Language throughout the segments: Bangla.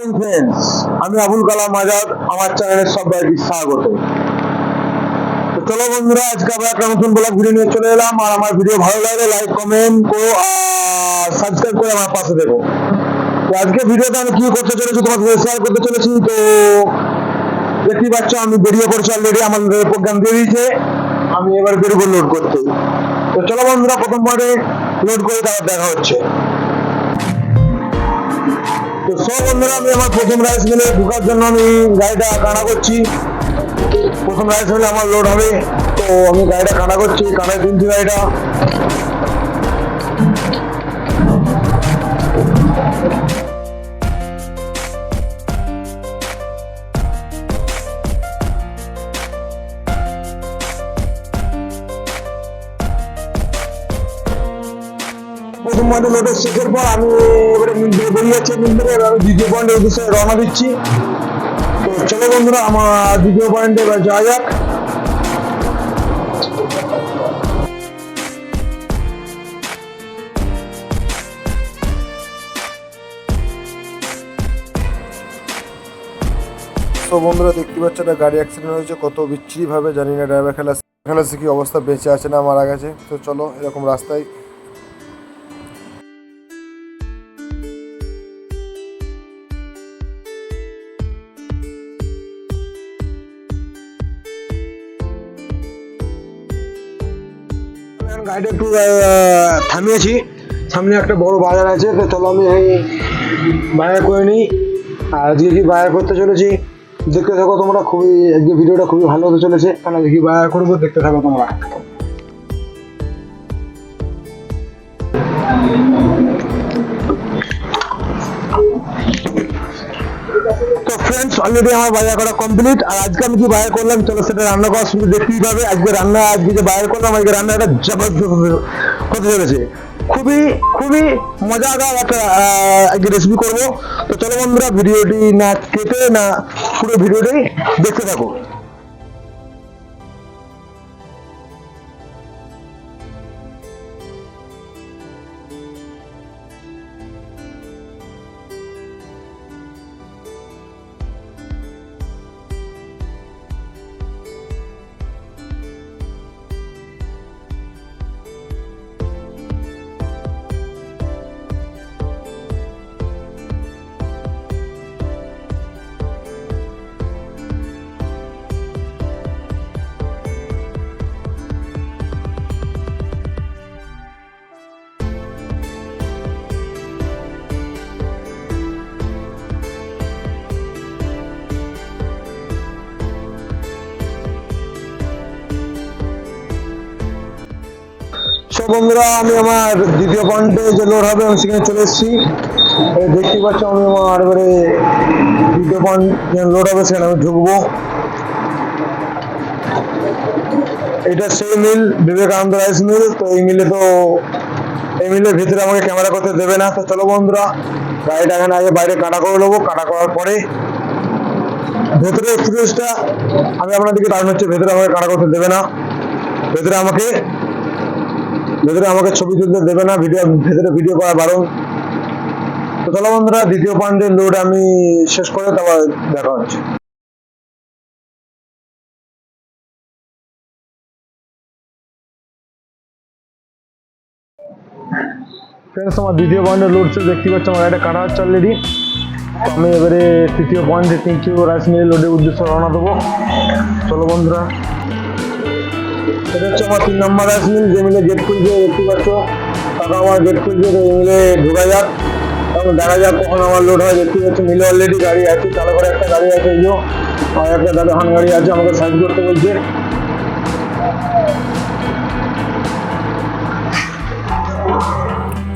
ফ্রেন্ডস, আমি আবুল কালাম আজাদ, আমার চ্যানেলে সবাইকে স্বাগত। তো চলো বন্ধুরা, আজকে আবার একটা নতুন ব্লগ ভিডিও নিয়ে চলে এলাম। আর আমার ভিডিও ভালো লাগলে লাইক কমেন্ট করো আর সাবস্ক্রাইব করে আমার পাশে দেখো। তো আজকে ভিডিওতে আমি কি করতে চলেছি তোমাদের সাথে শেয়ার করতে চলেছি। তো দেখতেই পাচ্ছ আমি বেরিয়ে পড়েছি অলরেডি, আমাদের প্রোগ্রাম দিয়ে দিয়েছে। আমি এবার বেরোবো লোড করতে। তো চলো বন্ধুরা, প্রথম পরে লোড করে তারপর দেখা হচ্ছে। তো সব বন্ধুরা, আমি আমার প্রথম রাইস মিলে ঢোকার জন্য আমি গাড়িটা কাঁটা করছি। প্রথম রাইস মিলে আমার লোড হবে, তো আমি গাড়িটা কাঁটা করছি, কাঁটায় তুলছি গাড়িটা। প্রথম পয়েন্টে লোডের শেষের পর আমি এবারে মিল থেকে বেরিয়ে যাচ্ছি। মিল থেকে আমি দ্বিতীয় পয়েন্টের উদ্দেশ্যে রওনা দিচ্ছি। তো চলো বন্ধুরা, আমার দ্বিতীয় পয়েন্টে এবার যাওয়া যাক। তো বন্ধুরা দেখতে পাচ্ছ একটা গাড়ি অ্যাক্সিডেন্ট হয়েছে, কত বিচ্ছিরি ভাবে জানি না। ড্রাইভার খেলাসে কি অবস্থা, বেঁচে আছে না মারা গেছে। তো চলো এরকম রাস্তায় গাড়িটা একটু থামিয়েছি, সামনে একটা বড় বাজার আছে। তো চলো আমি এই বাজার করে নিই। আর আজকে কি বাজার করতে চলেছি দেখতে থাকো তোমরা। খুবই আজকে ভিডিওটা খুবই ভালো হতে চলেছে, কারণ আজকে কি বাজার করবো দেখতে থাকো তোমরা। তো ফ্রেন্ডস, অলরেডি আমার বাজার করা কমপ্লিট। আর আজকে আমি কি বাজার করলাম চলো সেটা রান্না করা শুরু দেখতেই পাবে। আজকে যে বাজার করলাম, আজকে রান্নাটা জবরদস্ত হতে চলেছে। খুবই খুবই মজাদার একটা আজকে রেসিপি করবো। তো চলো বন্ধুরা, ভিডিওটি না কেটে না পুরো ভিডিওটাই দেখতে থাকো। সব বন্ধুরা, আমি আমার দ্বিতীয় পয়েন্টে যে লোড হবে আমি সেখানে চলে এসেছি। দেখতেই পাচ্ছ আমি আমার এবারে দ্বিতীয় পয়েন্ট লোড হবে সেখানে আমি ঢুকবো। এটা সেই মিল, বিবেকানন্দ রাইস মিল। তো এই মিলের ভিতরে আমাকে ক্যামেরা করতে দেবে না। তো চলো বন্ধুরা, গাড়িটা এখানে আগে বাইরে কাটা করে নেবো। কাটা করার পরে ভেতরে এক্সপিরিয়েন্সটা আমি আপনাদেরকে দাঁড়ানো হচ্ছে। ভেতরে আমাকে কাটা করতে দেবে না, ভেতরে আমাকে ছবি তুলতে দেবে না, ভেতরে ভিডিও করা বারণ। তো চলো বন্ধুরা, দ্বিতীয় পয়েন্টের লোড আমি শেষ করে তারপর দেখা হচ্ছে। ফ্রেন্ডস, আমার দ্বিতীয় পয়েন্টের লোড শেষ। দেখতে পাচ্ছ আমার একটা কাটা হচ্ছে অলরেডি। তো আমি এবারে তৃতীয় পয়েন্টে 3 কিলো রাইস মিলের লোডের উদ্দেশ্যে রওনা দেবো। চলো বন্ধুরা, এটা হচ্ছে আমার 3 নম্বর রাইস মিল, যে মিলে গেট খুলছে। দেখতে পাচ্ছ টাকা আমার গেট খুলছে। তো এই মিলে ঢোকা যাক এবং দেখা যাক কখন আমার লোড হয়। দেখতে পাচ্ছ মিলে অলরেডি গাড়ি আছে, চালু করে একটা গাড়ি আছে। এই আর একটা দাদা হান গাড়ি আছে, আমাকে সাইড করতে বলছে।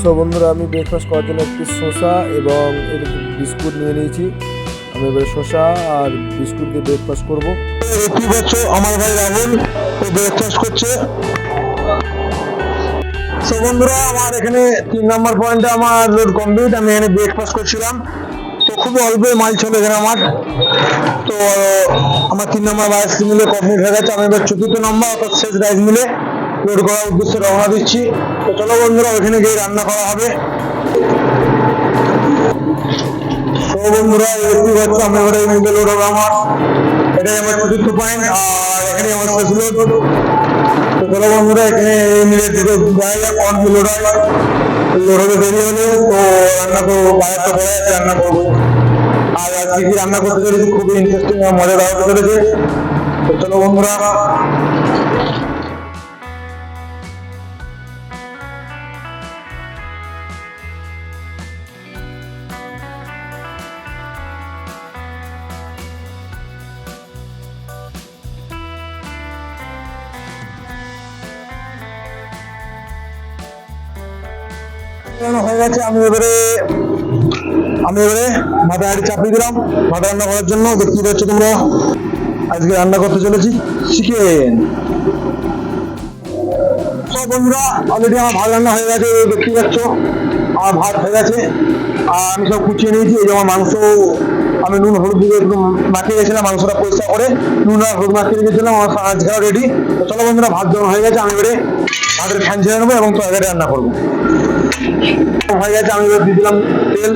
সো বন্ধুরা, আমি ব্রেকফাস্ট করার জন্য একটি শসা এবং বিস্কুট নিয়ে নিয়েছি। আমি এবারে শসা আর বিস্কুট দিয়ে ব্রেকফাস্ট করবো। দেখতে পাচ্ছ আমার ভাই রাহুল ব্রেকফাস্ট করছে। তো বন্ধুরা, আমার এখানে 3 নম্বর পয়েন্টে আমার লোড কমপ্লিট। আমি এখানে ব্রেকফাস্ট করছিলাম। তো খুবই অল্প মাল ছিল এখানে আমার। তো আমার 3 নম্বর রাইস মিলে কমপ্লিট হয়ে গেছে। আমি এবার 4র্থ নম্বর অর্থাৎ শেষ রাইস মিলে লোড করার উদ্দেশ্যে রওনা দিচ্ছি। তো চলো বন্ধুরা, ওখানে গিয়ে রান্না করা হবে। তো বন্ধুরা দেখতে পাচ্ছ আমি এবারে মিডল রোড আমার এটাই আমার চতুর্থ পয়েন্ট আর এখানে আমার শেষ লোড। তো চলো বন্ধুরা এখানে মিলে দুটো জায়গা কোন লোড হয়, লোড হবে বেরিয়ে হলে তো রান্না করবো, বাইরে তো পড়ে আছে রান্না করবো। আর আজকে কি রান্না করতে চলেছি খুবই ইন্টারেস্টিং আর মজাদার হতে চলেছে। তো চলো বন্ধুরা হয়ে গেছে। আমি এবারে মাথা হাঁড়ি চাপিয়ে দিলাম ভাত রান্না করার জন্য। দেখতে পাচ্ছ তোমরা আজকে রান্না করতে চলেছি চিকেন। সব বন্ধুরা অলরেডি আমার ভাত রান্না হয়ে গেছে, দেখতে পাচ্ছ আমার ভাত হয়ে গেছে আর আমি সব কুচিয়ে নিয়েছি। এই যে আমার মাংস আমি নুন হলুদ দিয়ে একটু মাখিয়ে গেছিলাম, মাংসটা পরিষ্কার করে নুন আর হলুদ মাখিয়ে রেখেছিলাম। আমার আজকেও রেডি। তো চলো বন্ধুরা ভাত যখন হয়ে গেছে আমি এবারে ভাতের ফ্যান ছেড়ে নেবো এবং তরকারি রান্না করবো। হয়ে গেছে আমি এবার দিয়ে দিলাম তেল।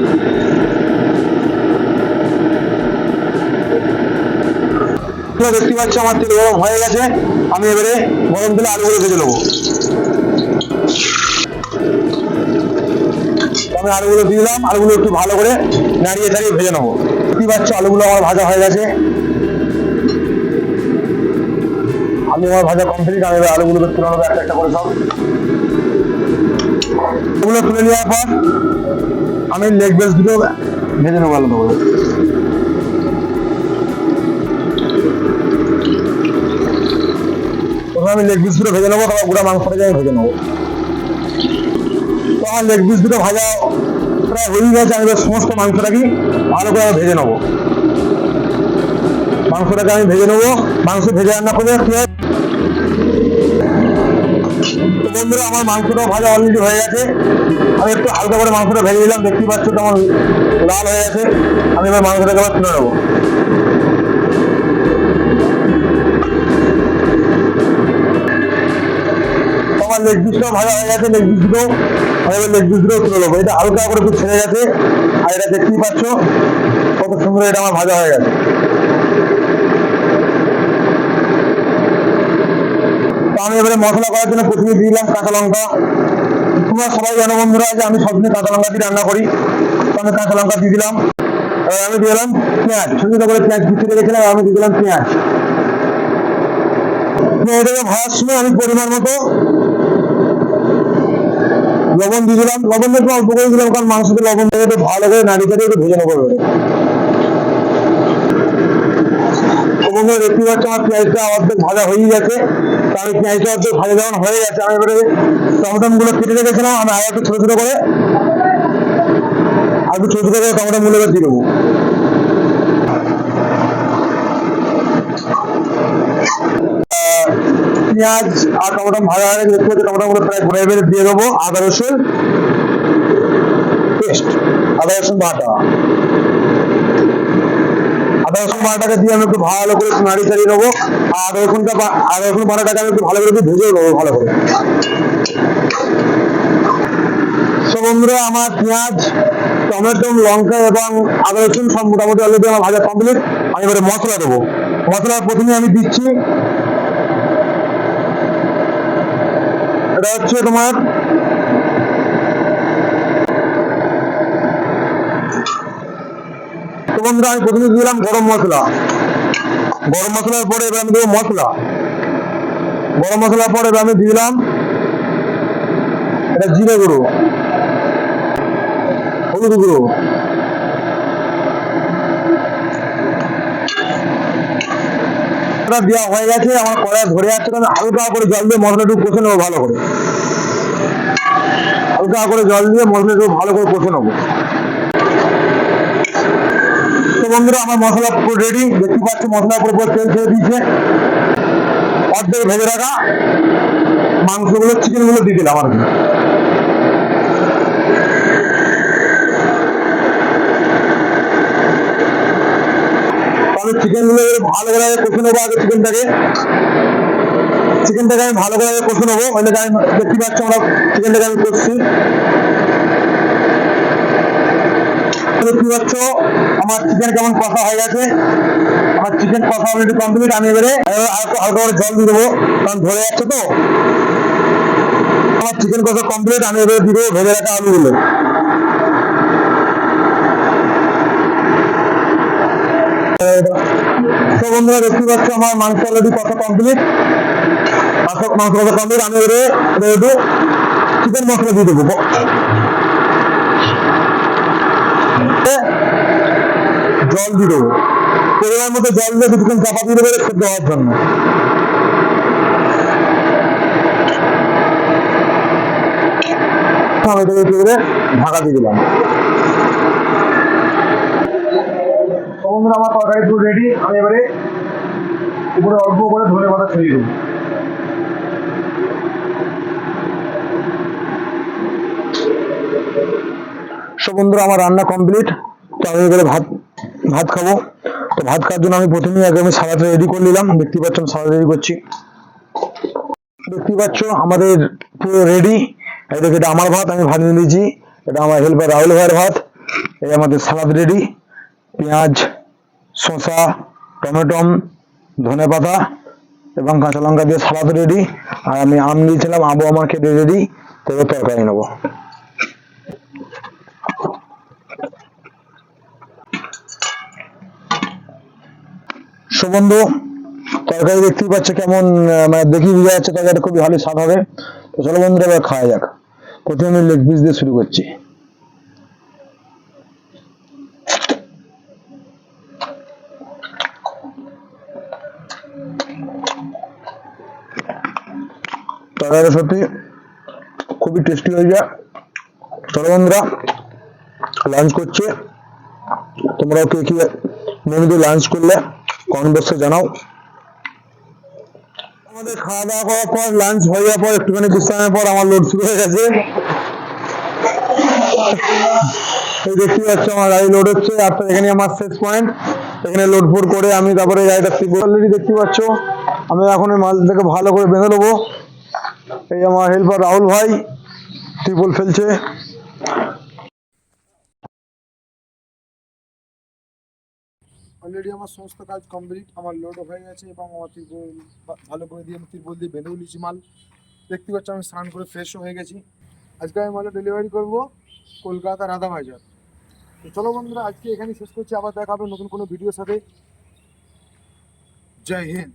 দেখতে পাচ্ছ আমার তেল গরম হয়ে গেছে। আমি এবারে গরম তেলে আলুগুলো ভেজে নেবো। আমি আলুগুলো দিয়ে দিলাম, আলুগুলো একটু ভালো করে নাড়িয়ে চাড়িয়ে ভেজে নেবো। দেখতে পাচ্ছ আলুগুলো আমার ভাজা হয়ে গেছে। আলু আমার ভাজা কমপ্লিট। আমি এবার আলুগুলো তুলে নেবো একটা একটা করে সব। এগুলো তুলে নেওয়ার পর আমি লেগ পিস দুটো ভেজে নেবো আলাদা করে। প্রথমে আমি লেগ পিস দুটো ভেজে নেবো, তারপর গোটা মাংসটাকে আমি ভেজে নেবো। তো আমার লেগ পিস দুটো ভাজা প্রায় হয়ে গেছে। আমি সমস্ত মাংসটাকে ভালো করে ভেজে নেবো। মাংসটাকে আমি ভেজে নেবো। মাংস ভেজে রান্না করে বন্ধুরা আমার মাংসটা ভাজা অলরেডি হয়ে গেছে। আমি একটু হালকা করে মাংসটা ভেজে দিলাম। দেখতে পাচ্ছ তো আমার লাল হয়ে গেছে। আমি এবার মাংসটাকে আবার তুলে নেবো। আমার লেগ পিসটাও ভাজা হয়ে গেছে। লেগ পিস দুটো আমি এবার লেগ পিস দুটো তুলে নেবো। এটা হালকা করে একটু ছেড়ে গেছে আর এটা দেখতেই পাচ্ছ কত সুন্দর এটা আমার ভাজা হয়ে গেছে। আমি এবারে মশলা করার জন্য প্রথমে দিয়ে দিলাম কাঁচা লঙ্কা। তোমরা সবাই জানো বন্ধুরা যে আমি সবসময় কাঁচা লঙ্কা দিয়ে রান্না করি। তো আমি কাঁচা লঙ্কা দিয়ে দিলাম। এবার আমি দিয়ে দিলাম পেঁয়াজ, সুন্দর করে পেঁয়াজ কুচিয়ে রেখেছিলাম। আমি দিয়ে দিলাম পেঁয়াজ। এটাকে ভাজার সময় আমি পরিমাণ মতো লবণ দিয়ে দিলাম। লবণ একটু অল্প করে দিলাম কারণ মাংসতে লবণ দিয়ে একটু ভালো করে নাড়িয়ে চাড়িয়ে একটু ভেজে নেবো। দেখতে পাচ্ছ আমার পেঁয়াজটা অর্ধেক ভাজা হয়ে গেছে। আমি পেঁয়াজটা অর্ধেক ভাজা যখন হয়ে গেছে আমি এবারে টমেটো গুলো কেটে রেখেছিলাম। আমি আর একটু ছোট ছোট করে টমেটো গুলো দিয়ে দেবো। পেঁয়াজ আর টমেটো ভাজা হয়ে গেছে। দেখতে পাচ্ছি টমেটো গুলো প্রায় ঘুরে বেড়ে দিয়ে দেবো আদা রসুন পেস্ট, আদা রসুন বাটা। আদা রসুন বাটাটাকে দিয়ে আমি একটু ভালো করে নাড়িয়ে চাড়িয়ে নেবো। আর আদা রসুন বাটাটাকে আমি একটু ভালো করে ভেজে নেবো ভালো করে। তো বন্ধুরা আমার পেঁয়াজ টমেটো লঙ্কা এবং আদা রসুন সব মোটামুটি অলরেডি আমার ভাজা কমপ্লিট। আমি এবারে মশলা দেবো। মশলা প্রথমে আমি দিচ্ছি এটা হচ্ছে তোমার তো বন্ধুরা আমি প্রথমে দিলাম গরম মশলা। গরম মশলার পরে এবার আমি দেবো মশলা। গরম মশলার পরে এবার আমি দিলাম এটা জিরে গুঁড়ো, হলুদ গুঁড়ো, দেওয়া হয়ে গেছে। আমার কড়াই ধরে যাচ্ছে। আমি হালকা করে জল দিয়ে মশলা একটু কষে নেবো ভালো করে। হালকা করে জল দিয়ে মশলা একটু ভালো করে কষে নেবো। তো বন্ধুরা আমার মশলা পুরো রেডি। দেখতে পাচ্ছ মশলার উপর তেল ছেড়ে দিয়েছে। অর্ধেক ভেজে রাখা মাংসগুলো চিকেন গুলো দিয়ে দিলাম আর কি। আমি চিকেন গুলো ভালো করে কষে নেবো। আগে চিকেনটাকে আমি ভালো করে কষে নেবো। ওইটাকে আমি দেখতে পাচ্ছি আমরা চিকেনটাকে আমি কষছি। দেখতে পাচ্ছ আমার চিকেন কেমন কষা হয়ে গেছে। আমার চিকেন কষা অলরেডি কমপ্লিট। আমি এবারে আর একটু হালকা করে জল দিয়ে দেবো, কারণ ধরে যাচ্ছে তো। আমার চিকেন কষা কমপ্লিট। আমি এবারে দিয়ে দেবো ভেজে রাখা আলুগুলো। তো বন্ধুরা দেখতে পাচ্ছ আমার মাংস অলরেডি কষা কমপ্লিট। মাংস কষা কমপ্লিট। আমি এবারে একটু চিকেন মশলা দিয়ে দেবো, জল দিয়ে দেবো। পরিমাণ মতো জল দিয়ে কিছুক্ষণ চাপা দিয়ে দেবো সেদ্ধ হওয়ার জন্য। আমি এটাকে একটু করে ঢাকা দিয়ে দিলাম। তো বন্ধুরা আমার তরকারি পুরো রেডি। আমি এবারে উপরে অল্প করে ধনে পাতা ছড়িয়ে দেবো। সব বন্ধুরা আমার রান্না কমপ্লিট। তো আমি এবারে ভাত খাবো। তো ভাত খাওয়ার জন্য আমি প্রথমেই আগে আমি সালাদটা রেডি করে নিলাম। দেখতে পাচ্ছ আমি সালাদ রেডি করছি। দেখতে পাচ্ছ আমাদের পুরো রেডি। এই দেখো এটা আমার ভাত, আমি ভাত নিয়ে নিয়েছি। এটা আমার হেল্পার রাহুল ভাইয়ের ভাত। এই আমাদের সালাদ রেডি, পেঁয়াজ, শসা, টমেটম, ধনে পাতা এবং কাঁচা লঙ্কা দিয়ে সালাদ রেডি। আর আমি আম নিয়েছিলাম, আমও আমার খেতে রেডি। তো এবার তরকারি নেবো। সুবন্ধু তরকারি দেখতেই পাচ্ছে কেমন, মানে দেখি বোঝা যাচ্ছে তরকারিটা খুবই ভালো স্বাদ হবে। তো চলো বন্ধুরা এবার খাওয়া যাক। প্রথমে আমি লেগ পিস দিয়ে শুরু করছি। তরকারিটা সত্যি খুবই টেস্টি হয়ে যায়। চলো বন্ধুরা লাঞ্চ করছে। তোমরাও কে কি মেনু দিয়ে লাঞ্চ করলে কমেন্ট বক্সে জানাও। আমাদের খাওয়া দাওয়া করার পর লাঞ্চ হয়ে যাওয়ার পর একটুখানি বিশ্রামের পর আমার লোড শুরু হয়ে গেছে। এই দেখতে পাচ্ছ আমার গাড়ি লোড হচ্ছে। আর তো এখানে আমার শেষ পয়েন্ট। এখানে লোড ফোড করে আমি তারপরে গাড়িটা অলরেডি দেখতে পাচ্ছ আমি এখন এই মালটাকে ভালো করে বেঁধে নেবো। এই আমার হেল্পার রাহুল ভাই ত্রিপল ফেলছে। অলরেডি আমার সমস্ত কাজ কমপ্লিট, আমার লোডও হয়ে গেছে এবং আমার ত্রিপল ভালো করে দিয়ে আমি ত্রিপল দিয়ে বেঁধেও নিয়েছি মাল। দেখতে পাচ্ছ আমি স্নান করে ফ্রেশও হয়ে গেছি। আজকে আমি মালটা ডেলিভারি করব কলকাতা রাধাবাজার। তো চলো বন্ধুরা আজকে এখানেই শেষ করছি, আবার দেখা হবে নতুন কোনো ভিডিওর সাথে। জয় হিন্দ।